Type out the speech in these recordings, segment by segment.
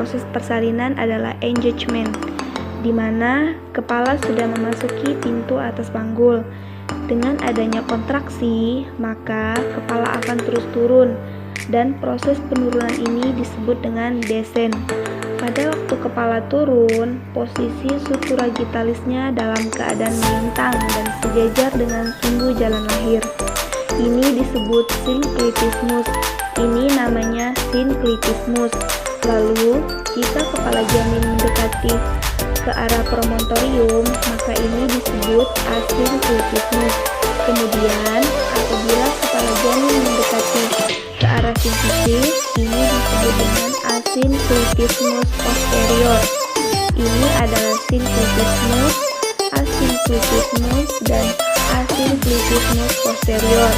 proses persalinan adalah engagement, di mana kepala sudah memasuki pintu atas panggul. Dengan adanya kontraksi, maka kepala akan terus turun, dan proses penurunan ini disebut dengan descent. Pada waktu kepala turun, posisi supragitalisnya dalam keadaan melintang dan sejajar dengan sumbu jalan lahir. Ini disebut synclitismus. Ini namanya synclitismus. Lalu, jika kepala janin mendekati ke arah promontorium, maka ini disebut asynclitismus. Kemudian, apabila kepala janin mendekati ke arah simfisis, ini disebut dengan asynclitismus posterior. Ini adalah synclitismus, asynclitismus, dan asynclitismus posterior.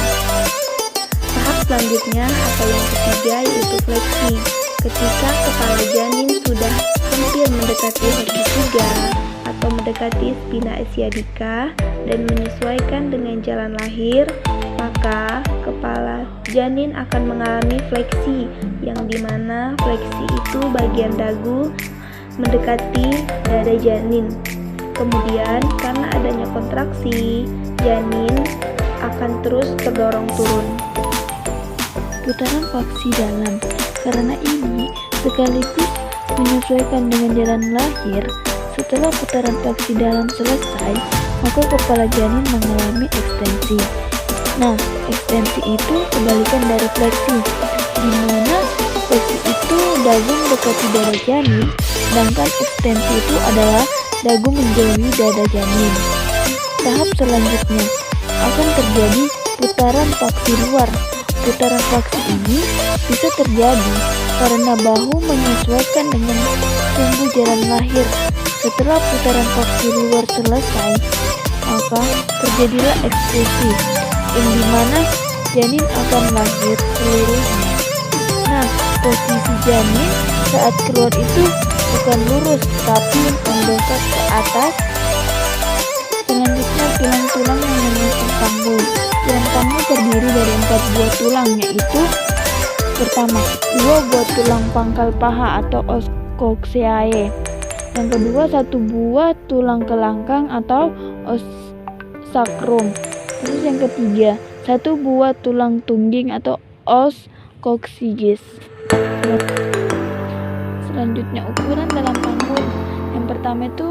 Tahap selanjutnya atau yang ketiga yaitu fleksi. Ketika kepala janin sudah hampir mendekati segitiga atau mendekati spina sciatica dan menyesuaikan dengan jalan lahir, maka kepala janin akan mengalami fleksi, yang dimana fleksi itu bagian dagu mendekati dada janin. Kemudian karena adanya kontraksi, janin akan terus terdorong turun. Putaran faksi dalam. Karena ini sekaligus menyesuaikan dengan jalan lahir, setelah putaran faksi dalam selesai, maka kepala janin mengalami ekstensi. Nah, ekstensi itu kebalikan dari fleksi, di mana fleksi itu dagu mendekati dada janin, sedangkan ekstensi itu adalah dagu menjauhi dada janin. Tahap selanjutnya akan terjadi putaran faksi luar. Putaran faksi ini bisa terjadi karena bahu menyesuaikan dengan sumbu jalan lahir. Setelah putaran faksi luar selesai, maka terjadilah eksklusi, yang dimana janin akan lahir seluruhnya. Nah, posisi janin saat keluar itu bukan lurus, tapi mendongak ke atas. Selanjutnya, tulang-tulang yang menyusun panggul. Tulang panggul terdiri dari 4 buah tulang, yaitu pertama, 2 buah tulang pangkal paha atau os coccygeae. Yang kedua, 1 buah tulang kelangkang atau os sacrum. Terus yang ketiga, 1 buah tulang tungging atau os coccygeus. Selanjutnya, ukuran dalam panggul. Yang pertama itu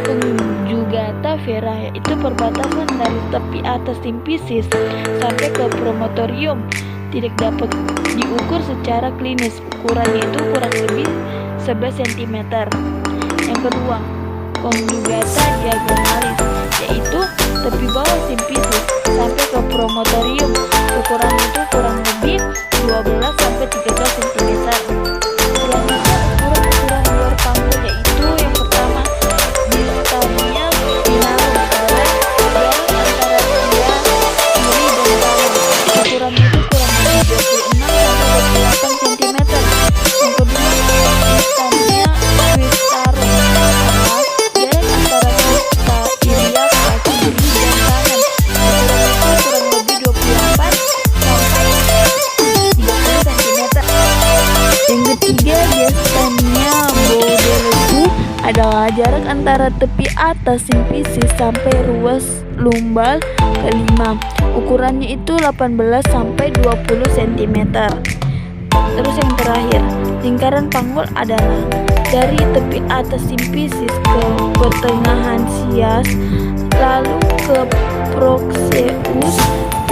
conjugata vera, yaitu perbatasan dari tepi atas simfisis sampai ke promontorium. Tidak dapat diukur secara klinis. Ukurannya itu kurang lebih 11 cm. Yang kedua, conjugata diagonalis, yaitu tepi bawah simfisis sampai ke promontorium. Ukurannya itu kurang lebih 12 sampai 13 cm. Selanjutnya, ukuran luar panggul, yaitu yang pertama, distonia spinalis adalah jarak antara dia kiri dan kanan. Ukurannya itu kurang lebih 26 sampai 28 cm. Yang kedua, distonia twistarum adalah jarak antara kista iliac kaki kiri dan kanan. Ukurannya itu kurang lebih 28 sampai 30 cm. Yang ketiga, diastenia baudeleu adalah jarak antara tepi atas simfisis sampai ruas lumbal kelima. Ukurannya itu 18 sampai 20 cm. Terus yang terakhir, lingkaran panggul adalah dari tepi atas simfisis ke pertengahan sias, lalu ke proxeus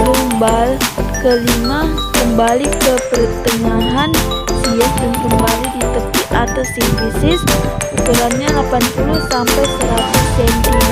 lumbal kelima, kembali ke pertengahan sias dan kembali di tepi atas simfisis. Ukurannya 80 sampai 100 cm.